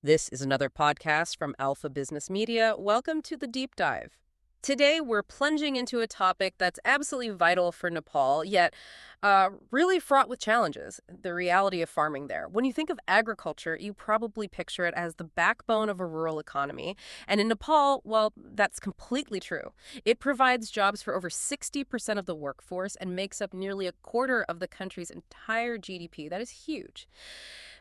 This is another podcast from Alpha Business Media. Welcome to the Deep Dive. Today, we're plunging into a topic that's absolutely vital for Nepal, yet really fraught with challenges, the reality of farming there. When you think of agriculture, you probably picture it as the backbone of a rural economy. And in Nepal, well, that's completely true. It provides jobs for over 60% of the workforce and makes up nearly a quarter of the country's entire GDP. That is huge.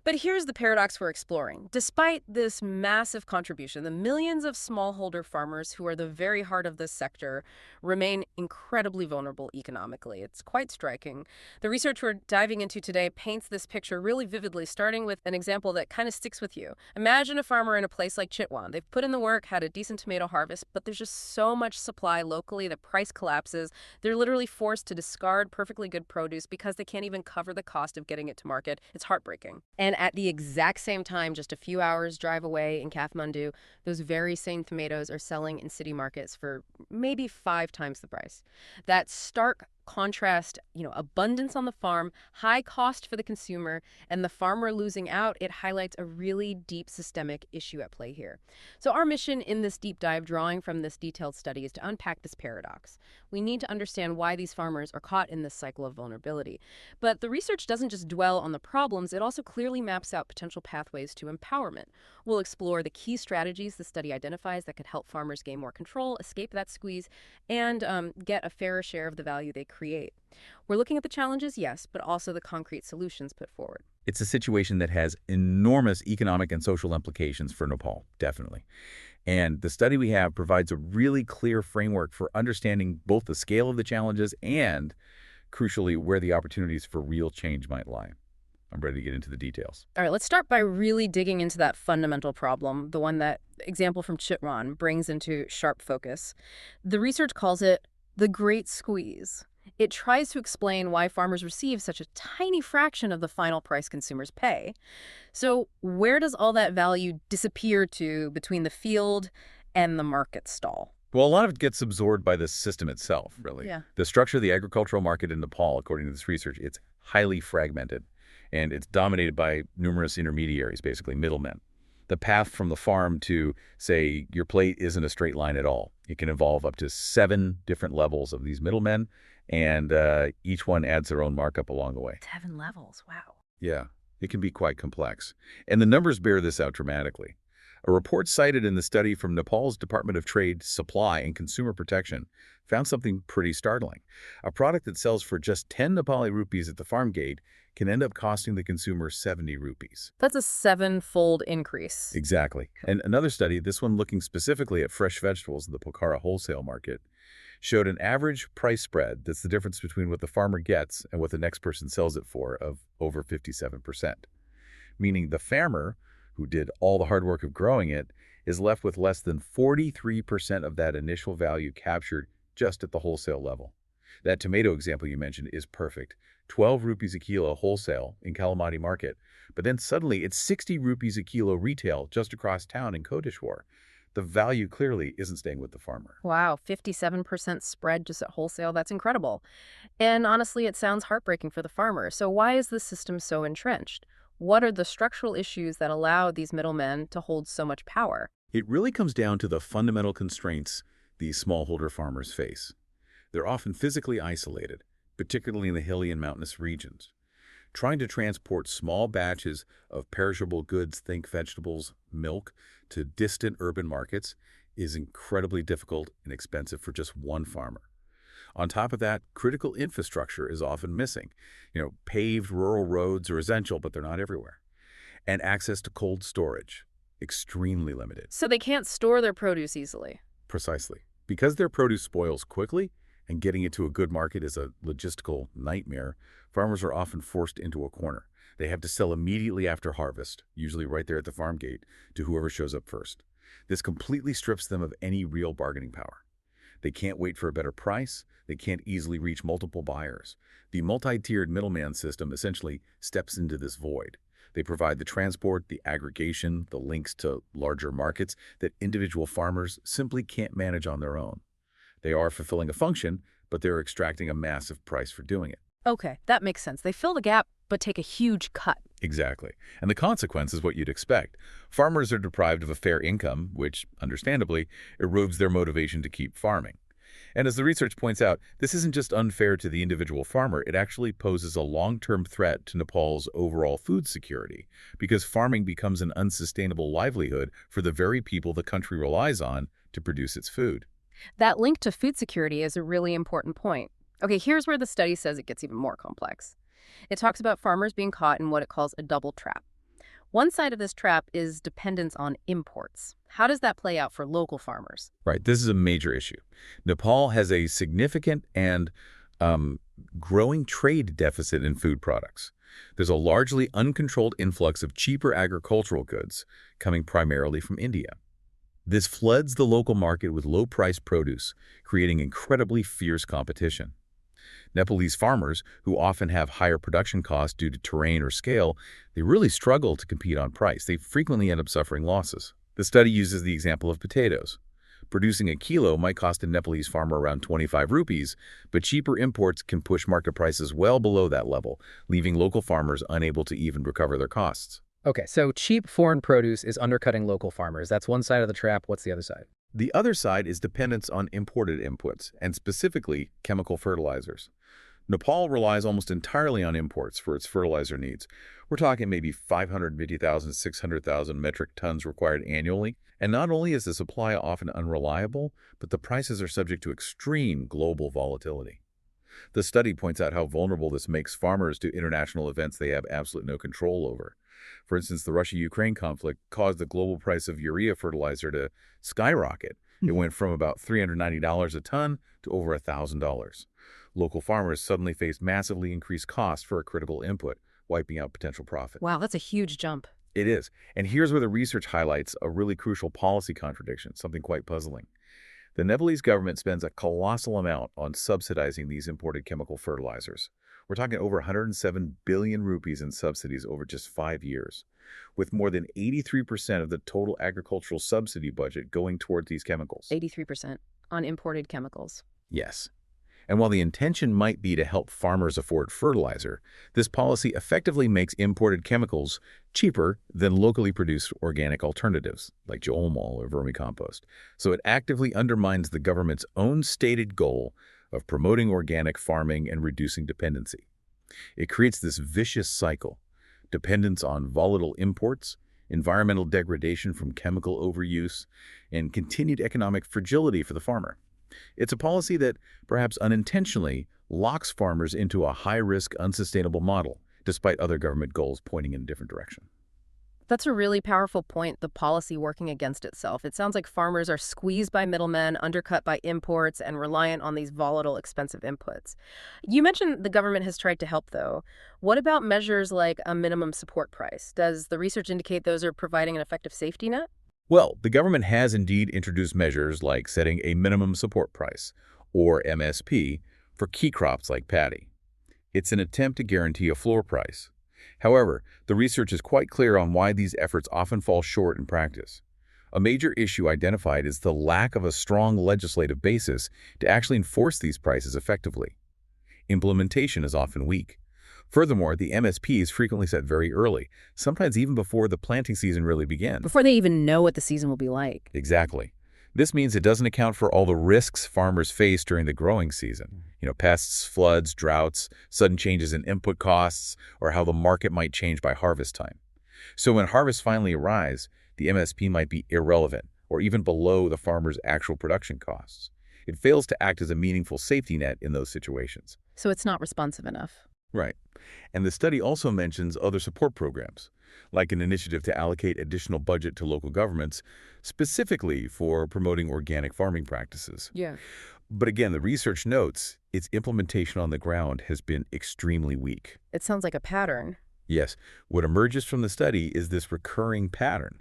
But here's the paradox we're exploring. Despite this massive contribution, the millions of smallholder farmers who are the very heart of this sector remain incredibly vulnerable economically. It's quite striking. The research we're diving into today paints this picture really vividly, starting with an example that kind of sticks with you. Imagine a farmer in a place like Chitwan. They've put in the work, had a decent tomato harvest, but there's just so much supply locally, the price collapses. They're literally forced to discard perfectly good produce because they can't even cover the cost of getting it to market. It's heartbreaking. And at the exact same time, just a few hours drive away in Kathmandu, those very same tomatoes are selling in city markets for maybe 5 times the price. That stark contrast, abundance on the farm, high cost for the consumer, and the farmer losing out, it highlights a really deep systemic issue at play here. So our mission in this deep dive, drawing from this detailed study, is to unpack this paradox. We need to understand why these farmers are caught in this cycle of vulnerability. But the research doesn't just dwell on the problems, it also clearly maps out potential pathways to empowerment. We'll explore the key strategies the study identifies that could help farmers gain more control, escape that squeeze, and get a fairer share of the value they create. We're looking at the challenges, yes, but also the concrete solutions put forward. It's a situation that has enormous economic and social implications for Nepal, definitely. And the study we have provides a really clear framework for understanding both the scale of the challenges and, crucially, where the opportunities for real change might lie. I'm ready to get into the details. All right, let's start by really digging into that fundamental problem, the one that example from Chitwan brings into sharp focus. The research calls it the Great Squeeze. It tries to explain why farmers receive such a tiny fraction of the final price consumers pay. So where does all that value disappear to between the field and the market stall? Well, a lot of it gets absorbed by the system itself, really. Yeah. The structure of the agricultural market in Nepal, according to this research, it's highly fragmented, and it's dominated by numerous intermediaries, basically middlemen. The path from the farm to, say, your plate isn't a straight line at all. It can involve up to 7 different levels of these middlemen, and each one adds their own markup along the way. 7 levels, wow. Yeah, it can be quite complex. And the numbers bear this out dramatically. A report cited in the study from Nepal's Department of Trade, Supply, and Consumer Protection found something pretty startling. A product that sells for just 10 Nepali rupees at the farm gate can end up costing the consumer 70 rupees. That's a 7-fold increase. Exactly. And another study, this one looking specifically at fresh vegetables in the Pokhara wholesale market, showed an average price spread that's the difference between what the farmer gets and what the next person sells it for of over 57%. Meaning the farmer, who did all the hard work of growing it, is left with less than 43% of that initial value captured just at the wholesale level. That tomato example you mentioned is perfect. 12 rupees a kilo wholesale in Kalamati market, but then suddenly it's 60 rupees a kilo retail just across town in Kodeshwar. The value clearly isn't staying with the farmer. Wow, 57% spread just at wholesale. That's incredible. And honestly, it sounds heartbreaking for the farmer. So why is this system so entrenched? What are the structural issues that allow these middlemen to hold so much power? It really comes down to the fundamental constraints these smallholder farmers face. They're often physically isolated, particularly in the hilly and mountainous regions. Trying to transport small batches of perishable goods, think vegetables, milk, to distant urban markets is incredibly difficult and expensive for just one farmer. On top of that, critical infrastructure is often missing. Paved rural roads are essential, but they're not everywhere. And access to cold storage, extremely limited. So they can't store their produce easily. Precisely. Because their produce spoils quickly and getting it to a good market is a logistical nightmare, farmers are often forced into a corner. They have to sell immediately after harvest, usually right there at the farm gate, to whoever shows up first. This completely strips them of any real bargaining power. They can't wait for a better price. They can't easily reach multiple buyers. The multi-tiered middleman system essentially steps into this void. They provide the transport, the aggregation, the links to larger markets that individual farmers simply can't manage on their own. They are fulfilling a function, but they're extracting a massive price for doing it. Okay, that makes sense. They fill the gap, but take a huge cut. Exactly. And the consequence is what you'd expect. Farmers are deprived of a fair income, which, understandably, erodes their motivation to keep farming. And as the research points out, this isn't just unfair to the individual farmer, it actually poses a long-term threat to Nepal's overall food security, because farming becomes an unsustainable livelihood for the very people the country relies on to produce its food. That link to food security is a really important point. Okay, here's where the study says it gets even more complex. It talks about farmers being caught in what it calls a double trap. One side of this trap is dependence on imports. How does that play out for local farmers? Right, this is a major issue. Nepal has a significant and growing trade deficit in food products. There's a largely uncontrolled influx of cheaper agricultural goods coming primarily from India. This floods the local market with low-priced produce, creating incredibly fierce competition. Nepalese farmers, who often have higher production costs due to terrain or scale, they really struggle to compete on price. They frequently end up suffering losses. The study uses the example of potatoes. Producing a kilo might cost a Nepalese farmer around 25 rupees, but cheaper imports can push market prices well below that level, leaving local farmers unable to even recover their costs. Okay, so cheap foreign produce is undercutting local farmers. That's one side of the trap. What's the other side? The other side is dependence on imported inputs, and specifically chemical fertilizers. Nepal relies almost entirely on imports for its fertilizer needs. We're talking maybe 550,000, 600,000 metric tons required annually. And not only is the supply often unreliable, but the prices are subject to extreme global volatility. The study points out how vulnerable this makes farmers to international events they have absolutely no control over. For instance, the Russia-Ukraine conflict caused the global price of urea fertilizer to skyrocket. It went from about $390 a ton to over $1,000. Local farmers suddenly faced massively increased costs for a critical input, wiping out potential profit. Wow, that's a huge jump. It is. And here's where the research highlights a really crucial policy contradiction, something quite puzzling. The Nepalese government spends a colossal amount on subsidizing these imported chemical fertilizers. We're talking over 107 billion rupees in subsidies over just 5 years, with more than 83% of the total agricultural subsidy budget going towards these chemicals. 83% on imported chemicals. Yes. And while the intention might be to help farmers afford fertilizer, this policy effectively makes imported chemicals cheaper than locally produced organic alternatives, like geomol or vermicompost. So it actively undermines the government's own stated goal of promoting organic farming and reducing dependency. It creates this vicious cycle: dependence on volatile imports, environmental degradation from chemical overuse, and continued economic fragility for the farmer. It's a policy that, perhaps unintentionally, locks farmers into a high-risk, unsustainable model, despite other government goals pointing in a different direction. That's a really powerful point, the policy working against itself. It sounds like farmers are squeezed by middlemen, undercut by imports, and reliant on these volatile, expensive inputs. You mentioned the government has tried to help, though. What about measures like a minimum support price? Does the research indicate those are providing an effective safety net? Well, the government has indeed introduced measures like setting a minimum support price, or MSP, for key crops like paddy. It's an attempt to guarantee a floor price. However, the research is quite clear on why these efforts often fall short in practice. A major issue identified is the lack of a strong legislative basis to actually enforce these prices effectively. Implementation is often weak. Furthermore, the MSP is frequently set very early, sometimes even before the planting season really begins. Before they even know what the season will be like. Exactly. This means it doesn't account for all the risks farmers face during the growing season. Pests, floods, droughts, sudden changes in input costs, or how the market might change by harvest time. So when harvest finally arrives, the MSP might be irrelevant or even below the farmer's actual production costs. It fails to act as a meaningful safety net in those situations. So it's not responsive enough. Right. And the study also mentions other support programs, like an initiative to allocate additional budget to local governments, specifically for promoting organic farming practices. Yeah. But again, the research notes its implementation on the ground has been extremely weak. It sounds like a pattern. Yes, what emerges from the study is this recurring pattern.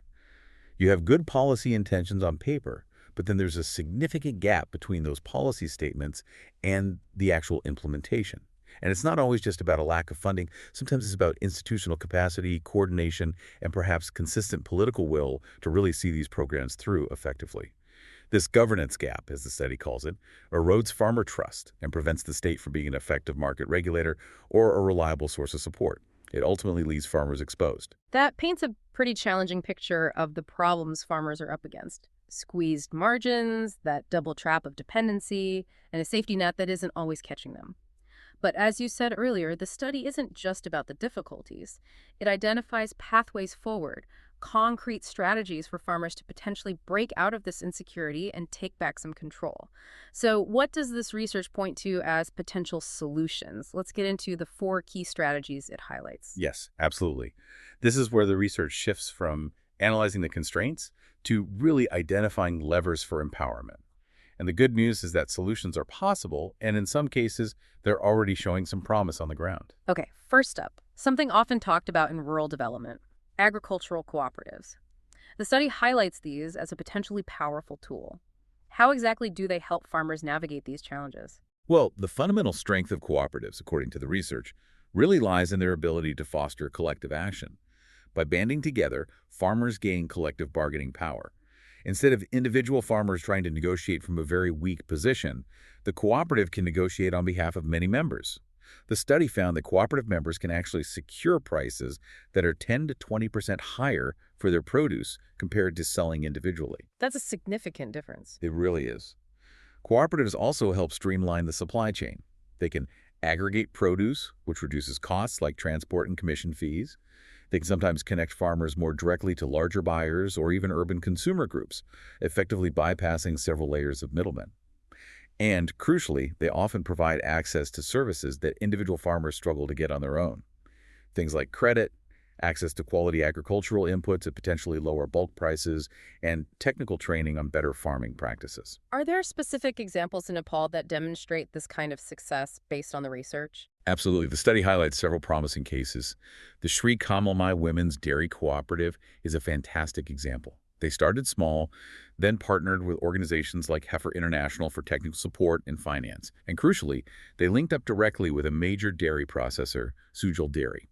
You have good policy intentions on paper, but then there's a significant gap between those policy statements and the actual implementation. And it's not always just about a lack of funding. Sometimes it's about institutional capacity, coordination, and perhaps consistent political will to really see these programs through effectively. This governance gap, as the study calls it, erodes farmer trust and prevents the state from being an effective market regulator or a reliable source of support. It ultimately leaves farmers exposed. That paints a pretty challenging picture of the problems farmers are up against. Squeezed margins, that double trap of dependency, and a safety net that isn't always catching them. But as you said earlier, the study isn't just about the difficulties. It identifies pathways forward, concrete strategies for farmers to potentially break out of this insecurity and take back some control. So, what does this research point to as potential solutions? Let's get into the 4 key strategies it highlights. Yes, absolutely. This is where the research shifts from analyzing the constraints to really identifying levers for empowerment. And the good news is that solutions are possible, and in some cases, they're already showing some promise on the ground. Okay, first up, something often talked about in rural development, agricultural cooperatives. The study highlights these as a potentially powerful tool. How exactly do they help farmers navigate these challenges? Well, the fundamental strength of cooperatives, according to the research, really lies in their ability to foster collective action. By banding together, farmers gain collective bargaining power. Instead of individual farmers trying to negotiate from a very weak position, the cooperative can negotiate on behalf of many members. The study found that cooperative members can actually secure prices that are 10 to 20% higher for their produce compared to selling individually. That's a significant difference. It really is. Cooperatives also help streamline the supply chain. They can aggregate produce, which reduces costs like transport and commission fees. They can sometimes connect farmers more directly to larger buyers or even urban consumer groups, effectively bypassing several layers of middlemen. And crucially, they often provide access to services that individual farmers struggle to get on their own. Things like credit, access to quality agricultural inputs at potentially lower bulk prices, and technical training on better farming practices. Are there specific examples in Nepal that demonstrate this kind of success based on the research? Absolutely. The study highlights several promising cases. The Sri Kamalmai Women's Dairy Cooperative is a fantastic example. They started small, then partnered with organizations like Heifer International for technical support and finance. And crucially, they linked up directly with a major dairy processor, Sujal Dairy.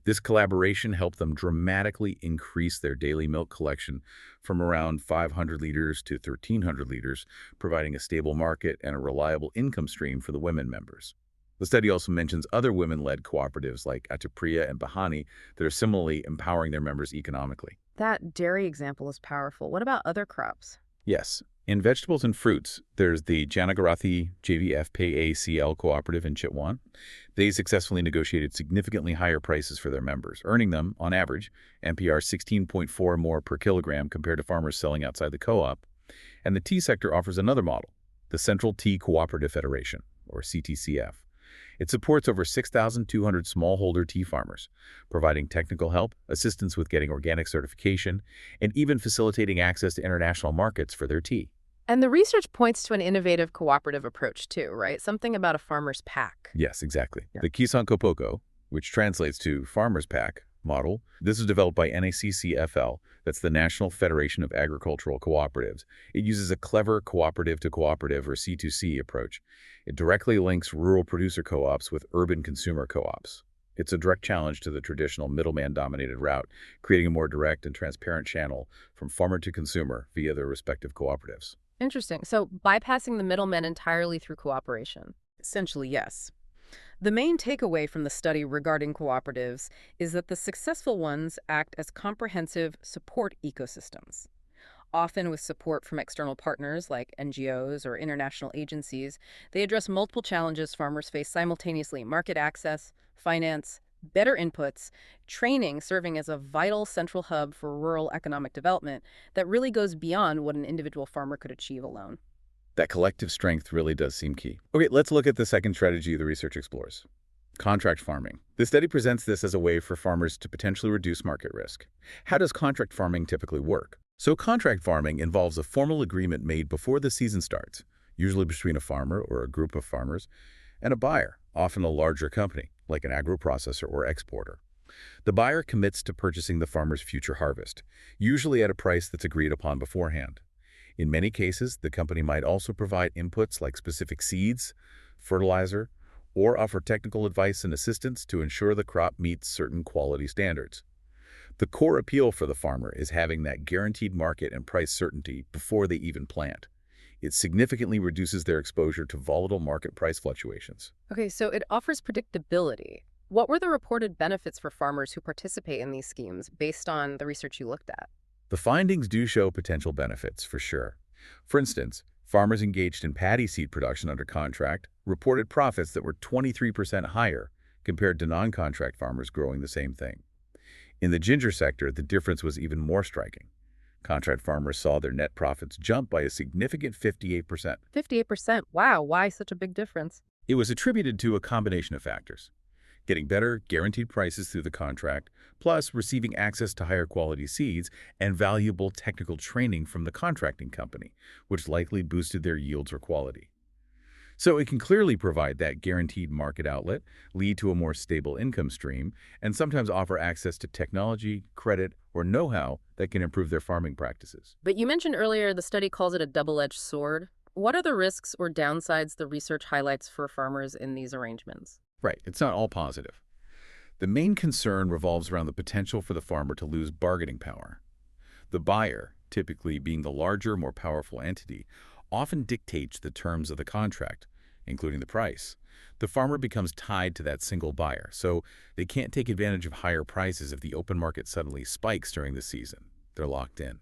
This collaboration helped them dramatically increase their daily milk collection from around 500 liters to 1,300 liters, providing a stable market and a reliable income stream for the women members. The study also mentions other women-led cooperatives like Atapriya and Bahani that are similarly empowering their members economically. That dairy example is powerful. What about other crops? Yes. In vegetables and fruits, there's the Janagarathi JVF PACL cooperative in Chitwan. They successfully negotiated significantly higher prices for their members, earning them, on average, MPR 16.4 more per kilogram compared to farmers selling outside the co-op. And the tea sector offers another model, the Central Tea Cooperative Federation, or CTCF. It supports over 6,200 smallholder tea farmers, providing technical help, assistance with getting organic certification, and even facilitating access to international markets for their tea. And the research points to an innovative cooperative approach too, right? Something about a farmer's pack. Yes, exactly. Yeah. The Kisan Kopoko, which translates to Farmer's Pack model, this is developed by NACCFL, that's the National Federation of Agricultural Cooperatives. It uses a clever cooperative-to-cooperative, or C2C, approach. It directly links rural producer co-ops with urban consumer co-ops. It's a direct challenge to the traditional middleman-dominated route, creating a more direct and transparent channel from farmer to consumer via their respective cooperatives. Interesting. So bypassing the middlemen entirely through cooperation. Essentially, yes. The main takeaway from the study regarding cooperatives is that the successful ones act as comprehensive support ecosystems. Often with support from external partners like NGOs or international agencies, they address multiple challenges farmers face simultaneously: market access, finance, better inputs, training serving as a vital central hub for rural economic development that really goes beyond what an individual farmer could achieve alone. That collective strength really does seem key. Okay, let's look at the second strategy the research explores. Contract farming. The study presents this as a way for farmers to potentially reduce market risk. How does contract farming typically work? So contract farming involves a formal agreement made before the season starts, usually between a farmer or a group of farmers, and a buyer, often a larger company, like an agro-processor or exporter. The buyer commits to purchasing the farmer's future harvest, usually at a price that's agreed upon beforehand. In many cases, the company might also provide inputs like specific seeds, fertilizer, or offer technical advice and assistance to ensure the crop meets certain quality standards. The core appeal for the farmer is having that guaranteed market and price certainty before they even plant. It significantly reduces their exposure to volatile market price fluctuations. Okay, so it offers predictability. What were the reported benefits for farmers who participate in these schemes based on the research you looked at? The findings do show potential benefits, for sure. For instance, farmers engaged in paddy seed production under contract reported profits that were 23% higher compared to non-contract farmers growing the same thing. In the ginger sector, the difference was even more striking. Contract farmers saw their net profits jump by a significant 58%. 58%. Wow, why such a big difference? It was attributed to a combination of factors: getting better, guaranteed prices through the contract, plus receiving access to higher quality seeds and valuable technical training from the contracting company, which likely boosted their yields or quality. So it can clearly provide that guaranteed market outlet, lead to a more stable income stream, and sometimes offer access to technology, credit, or know-how that can improve their farming practices. But you mentioned earlier the study calls it a double-edged sword. What are the risks or downsides the research highlights for farmers in these arrangements? Right, it's not all positive. The main concern revolves around the potential for the farmer to lose bargaining power. The buyer, typically being the larger, more powerful entity, often dictates the terms of the contract, including the price. The farmer becomes tied to that single buyer, so they can't take advantage of higher prices if the open market suddenly spikes during the season. They're locked in.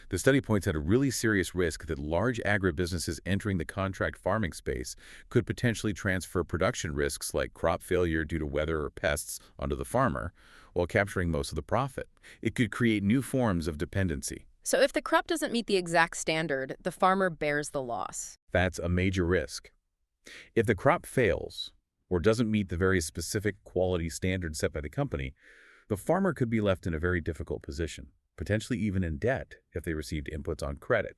The study points out a really serious risk that large agribusinesses entering the contract farming space could potentially transfer production risks like crop failure due to weather or pests onto the farmer, while capturing most of the profit. It could create new forms of dependency. So if the crop doesn't meet the exact standard, the farmer bears the loss. That's a major risk. If the crop fails or doesn't meet the very specific quality standards set by the company, the farmer could be left in a very difficult position, potentially even in debt if they received inputs on credit.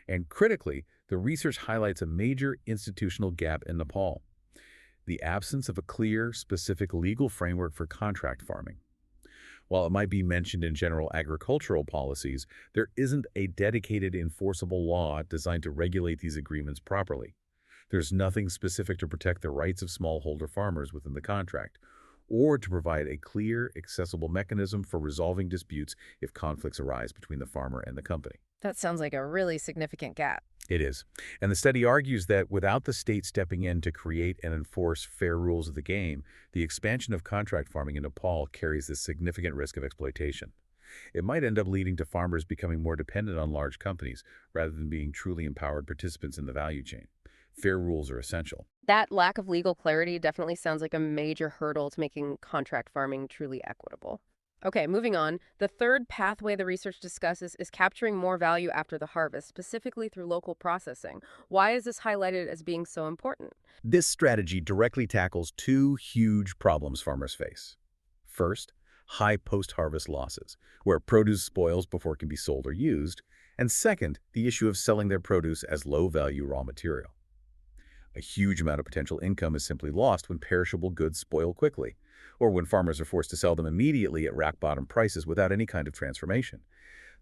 And critically, the research highlights a major institutional gap in Nepal: the absence of a clear, specific legal framework for contract farming. While it might be mentioned in general agricultural policies, there isn't a dedicated enforceable law designed to regulate these agreements properly. There's nothing specific to protect the rights of smallholder farmers within the contract, or to provide a clear, accessible mechanism for resolving disputes if conflicts arise between the farmer and the company. That sounds like a really significant gap. It is. And the study argues that without the state stepping in to create and enforce fair rules of the game, the expansion of contract farming in Nepal carries this significant risk of exploitation. It might end up leading to farmers becoming more dependent on large companies rather than being truly empowered participants in the value chain. Fair rules are essential. That lack of legal clarity definitely sounds like a major hurdle to making contract farming truly equitable. Okay, moving on. The third pathway the research discusses is capturing more value after the harvest, specifically through local processing. Why is this highlighted as being so important? This strategy directly tackles two huge problems farmers face. First, high post-harvest losses, where produce spoils before it can be sold or used. And second, the issue of selling their produce as low-value raw material. A huge amount of potential income is simply lost when perishable goods spoil quickly, or when farmers are forced to sell them immediately at rock-bottom prices without any kind of transformation.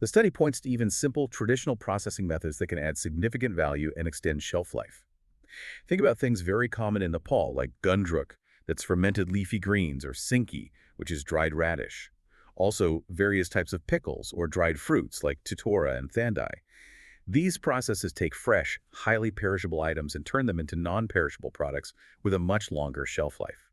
The study points to even simple, traditional processing methods that can add significant value and extend shelf life. Think about things very common in Nepal, like gundruk, that's fermented leafy greens, or sinki, which is dried radish. Also, various types of pickles or dried fruits, like tutora and thandai. These processes take fresh, highly perishable items and turn them into non-perishable products with a much longer shelf life.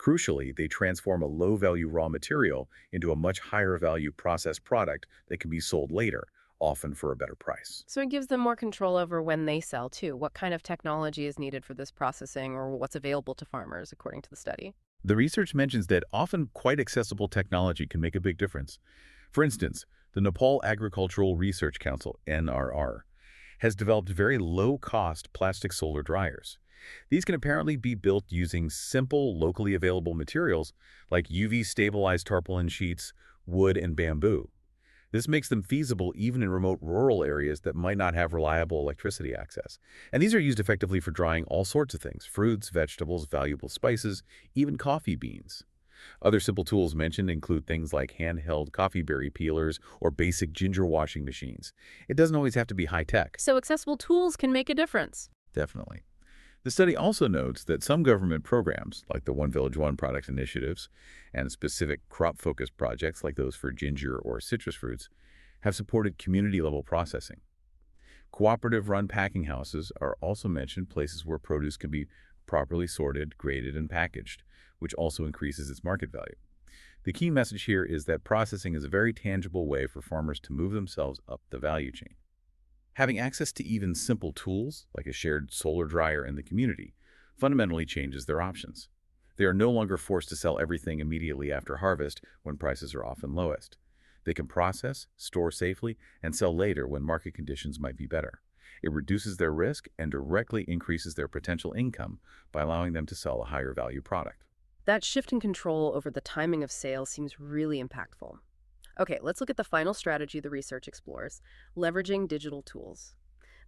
Crucially, they transform a low-value raw material into a much higher-value processed product that can be sold later, often for a better price. So it gives them more control over when they sell, too. What kind of technology is needed for this processing, or what's available to farmers, according to the study? The research mentions that often quite accessible technology can make a big difference. For instance, the Nepal Agricultural Research Council, NRR, has developed very low-cost plastic solar dryers. These can apparently be built using simple, locally available materials like UV-stabilized tarpaulin sheets, wood, and bamboo. This makes them feasible even in remote rural areas that might not have reliable electricity access. And these are used effectively for drying all sorts of things: fruits, vegetables, valuable spices, even coffee beans. Other simple tools mentioned include things like handheld coffee berry peelers or basic ginger washing machines. It doesn't always have to be high-tech. So accessible tools can make a difference. Definitely. The study also notes that some government programs, like the One Village, One Product initiatives, and specific crop-focused projects like those for ginger or citrus fruits, have supported community-level processing. Cooperative-run packing houses are also mentioned, places where produce can be properly sorted, graded, and packaged, which also increases its market value. The key message here is that processing is a very tangible way for farmers to move themselves up the value chain. Having access to even simple tools, like a shared solar dryer in the community, fundamentally changes their options. They are no longer forced to sell everything immediately after harvest when prices are often lowest. They can process, store safely, and sell later when market conditions might be better. It reduces their risk and directly increases their potential income by allowing them to sell a higher value product. That shift in control over the timing of sales seems really impactful. Okay, let's look at the final strategy the research explores, leveraging digital tools.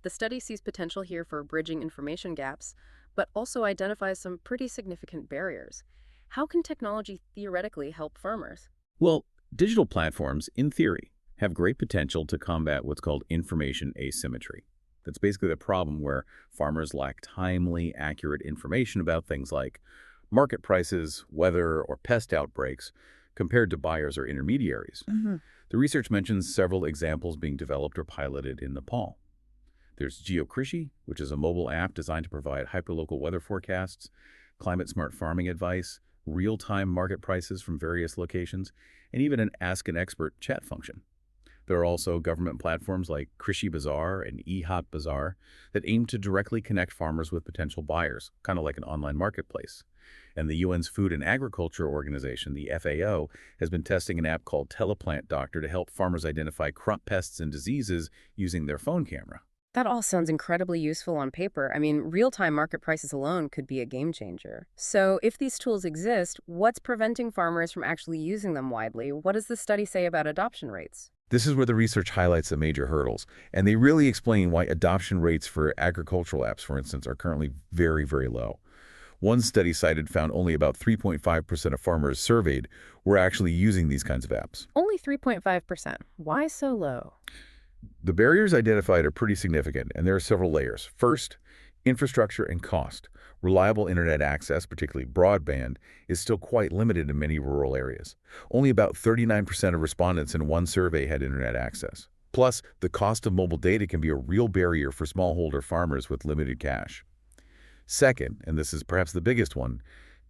The study sees potential here for bridging information gaps, but also identifies some pretty significant barriers. How can technology theoretically help farmers? Well, digital platforms, in theory, have great potential to combat what's called information asymmetry. That's basically the problem where farmers lack timely, accurate information about things like market prices, weather, or pest outbreaks compared to buyers or intermediaries. The research mentions several examples being developed or piloted in Nepal. There's GeoKrishi, which is a mobile app designed to provide hyperlocal weather forecasts, climate-smart farming advice, real-time market prices from various locations, and even an Ask an Expert chat function. There are also government platforms like Krishi Bazaar and eHot Bazaar that aim to directly connect farmers with potential buyers, kind of like an online marketplace. And the UN's Food and Agriculture Organization, the FAO, has been testing an app called Teleplant Doctor to help farmers identify crop pests and diseases using their phone camera. That all sounds incredibly useful on paper. I mean, real-time market prices alone could be a game changer. So if these tools exist, what's preventing farmers from actually using them widely? What does the study say about adoption rates? This is where the research highlights the major hurdles, and they really explain why adoption rates for agricultural apps, for instance, are currently very, very low. One study cited found only about 3.5% of farmers surveyed were actually using these kinds of apps. Only 3.5%. Why so low? The barriers identified are pretty significant, and there are several layers. First, infrastructure and cost. Reliable internet access, particularly broadband, is still quite limited in many rural areas. Only about 39% of respondents in one survey had internet access. Plus, the cost of mobile data can be a real barrier for smallholder farmers with limited cash. Second, and this is perhaps the biggest one,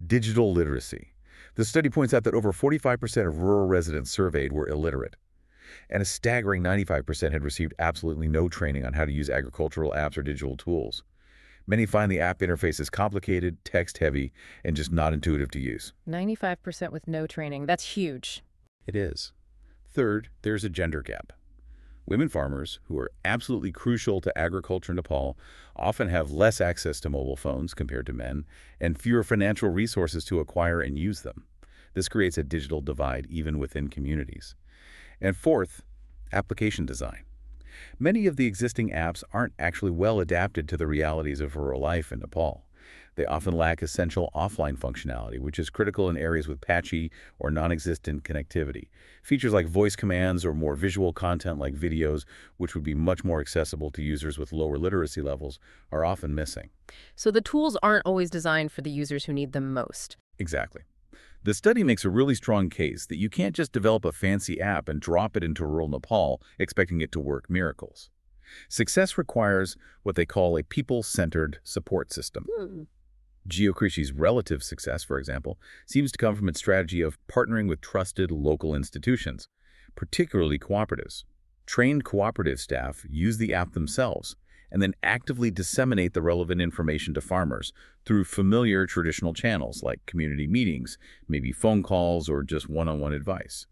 digital literacy. The study points out that over 45% of rural residents surveyed were illiterate, and a staggering 95% had received absolutely no training on how to use agricultural apps or digital tools. Many find the app interface is complicated, text-heavy, and just not intuitive to use. 95% with no training. That's huge. It is. Third, there's a gender gap. Women farmers, who are absolutely crucial to agriculture in Nepal, often have less access to mobile phones compared to men, and fewer financial resources to acquire and use them. This creates a digital divide even within communities. And fourth, application design. Many of the existing apps aren't actually well adapted to the realities of rural life in Nepal. They often lack essential offline functionality, which is critical in areas with patchy or non-existent connectivity. Features like voice commands or more visual content like videos, which would be much more accessible to users with lower literacy levels, are often missing. So the tools aren't always designed for the users who need them most. Exactly. The study makes a really strong case that you can't just develop a fancy app and drop it into rural Nepal expecting it to work miracles. Success requires what they call a people-centered support system. GeoKrishi's relative success, for example, seems to come from its strategy of partnering with trusted local institutions, particularly cooperatives. Trained cooperative staff use the app themselves and then actively disseminate the relevant information to farmers through familiar traditional channels like community meetings, maybe phone calls, or just one-on-one advice.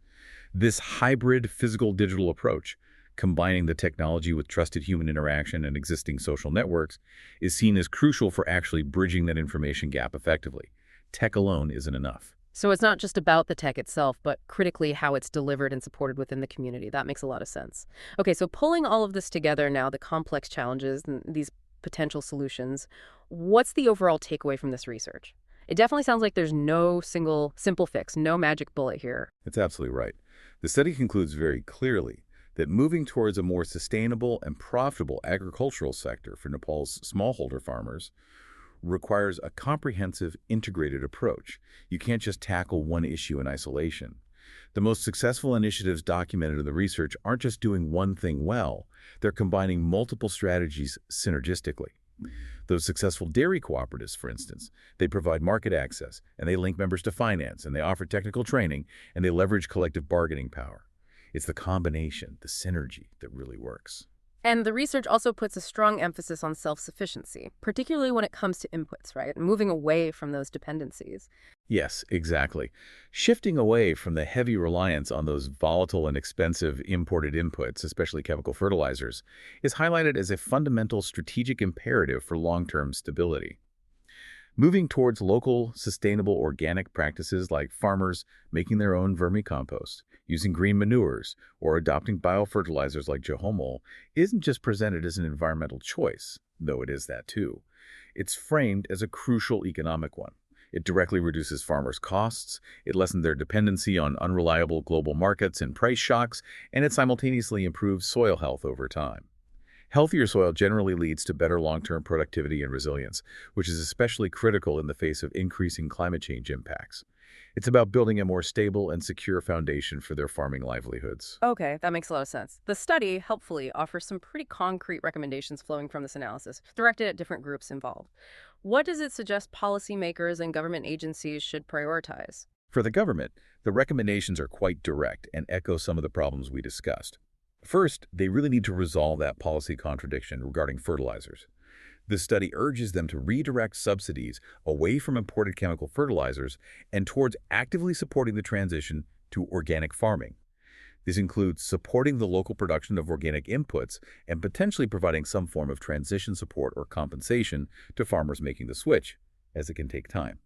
This hybrid physical-digital approach, combining the technology with trusted human interaction and existing social networks, is seen as crucial for actually bridging that information gap effectively. Tech alone isn't enough. So it's not just about the tech itself, but critically how it's delivered and supported within the community. That makes a lot of sense. Okay, so pulling all of this together now, the complex challenges and these potential solutions, what's the overall takeaway from this research? It definitely sounds like there's no single simple fix, no magic bullet here. That's absolutely right. The study concludes very clearly that moving towards a more sustainable and profitable agricultural sector for Nepal's smallholder farmers requires a comprehensive, integrated approach. You can't just tackle one issue in isolation. The most successful initiatives documented in the research aren't just doing one thing well, they're combining multiple strategies synergistically. Those successful dairy cooperatives, for instance, they provide market access, and they link members to finance, and they offer technical training, and they leverage collective bargaining power. It's the combination, the synergy, that really works. And the research also puts a strong emphasis on self-sufficiency, particularly when it comes to inputs, right? Moving away from those dependencies. Yes, exactly. Shifting away from the heavy reliance on those volatile and expensive imported inputs, especially chemical fertilizers, is highlighted as a fundamental strategic imperative for long-term stability. Moving towards local, sustainable organic practices like farmers making their own vermicompost, using green manures, or adopting biofertilizers like geomol isn't just presented as an environmental choice, though it is that too. It's framed as a crucial economic one. It directly reduces farmers' costs, it lessens their dependency on unreliable global markets and price shocks, and it simultaneously improves soil health over time. Healthier soil generally leads to better long-term productivity and resilience, which is especially critical in the face of increasing climate change impacts. It's about building a more stable and secure foundation for their farming livelihoods. Okay, that makes a lot of sense. The study, helpfully, offers some pretty concrete recommendations flowing from this analysis, directed at different groups involved. What does it suggest policymakers and government agencies should prioritize? For the government, the recommendations are quite direct and echo some of the problems we discussed. First, they really need to resolve that policy contradiction regarding fertilizers. The study urges them to redirect subsidies away from imported chemical fertilizers and towards actively supporting the transition to organic farming. This includes supporting the local production of organic inputs and potentially providing some form of transition support or compensation to farmers making the switch, as it can take time.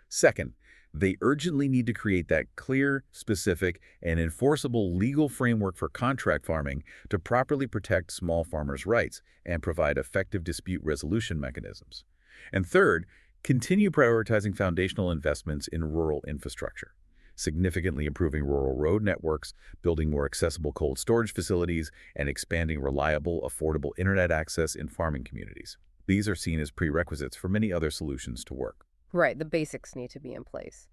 Second, they urgently need to create that clear, specific, and enforceable legal framework for contract farming to properly protect small farmers' rights and provide effective dispute resolution mechanisms. And third, continue prioritizing foundational investments in rural infrastructure, significantly improving rural road networks, building more accessible cold storage facilities, and expanding reliable, affordable internet access in farming communities. These are seen as prerequisites for many other solutions to work. Right, the basics need to be in place.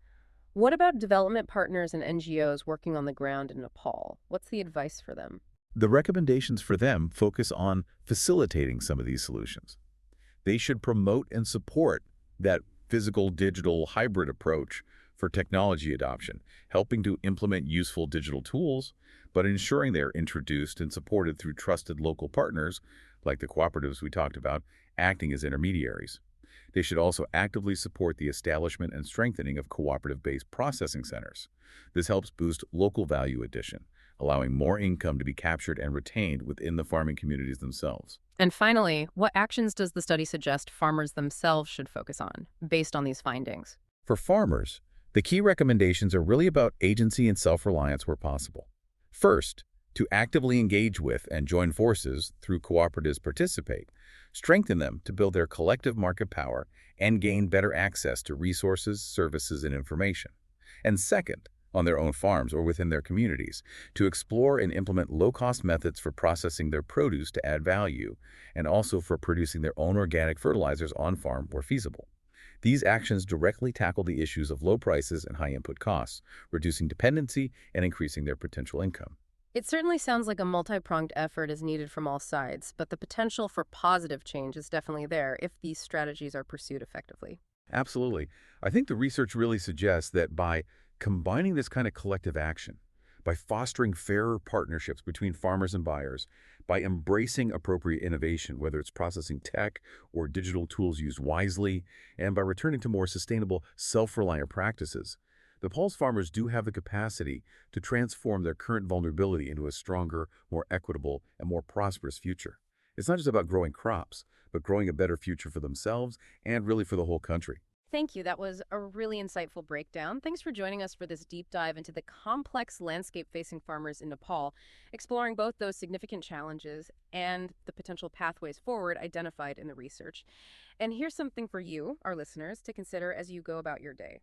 What about development partners and NGOs working on the ground in Nepal? What's the advice for them? The recommendations for them focus on facilitating some of these solutions. They should promote and support that physical-digital hybrid approach for technology adoption, helping to implement useful digital tools, but ensuring they are introduced and supported through trusted local partners, like the cooperatives we talked about, acting as intermediaries. They should also actively support the establishment and strengthening of cooperative-based processing centers. This helps boost local value addition, allowing more income to be captured and retained within the farming communities themselves. And finally, what actions does the study suggest farmers themselves should focus on, based on these findings? For farmers, the key recommendations are really about agency and self-reliance where possible. First, to actively engage with and join forces through cooperatives participate, strengthen them to build their collective market power and gain better access to resources, services, and information. And second, on their own farms or within their communities, to explore and implement low-cost methods for processing their produce to add value, and also for producing their own organic fertilizers on-farm where feasible. These actions directly tackle the issues of low prices and high input costs, reducing dependency and increasing their potential income. It certainly sounds like a multi-pronged effort is needed from all sides, but the potential for positive change is definitely there if these strategies are pursued effectively. Absolutely. I think the research really suggests that by combining this kind of collective action, by fostering fairer partnerships between farmers and buyers, by embracing appropriate innovation, whether it's processing tech or digital tools used wisely, and by returning to more sustainable, self-reliant practices, Nepal's farmers do have the capacity to transform their current vulnerability into a stronger, more equitable, and more prosperous future. It's not just about growing crops, but growing a better future for themselves and really for the whole country. Thank you. That was a really insightful breakdown. Thanks for joining us for this deep dive into the complex landscape facing farmers in Nepal, exploring both those significant challenges and the potential pathways forward identified in the research. And here's something for you, our listeners, to consider as you go about your day.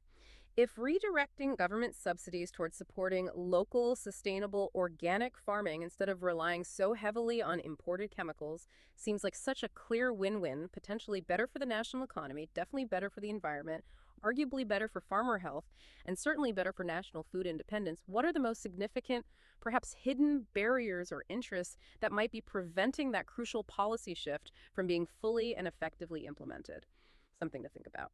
If redirecting government subsidies towards supporting local, sustainable, organic farming instead of relying so heavily on imported chemicals seems like such a clear win-win, potentially better for the national economy, definitely better for the environment, arguably better for farmer health, and certainly better for national food independence. What are the most significant, perhaps hidden barriers or interests that might be preventing that crucial policy shift from being fully and effectively implemented? Something to think about.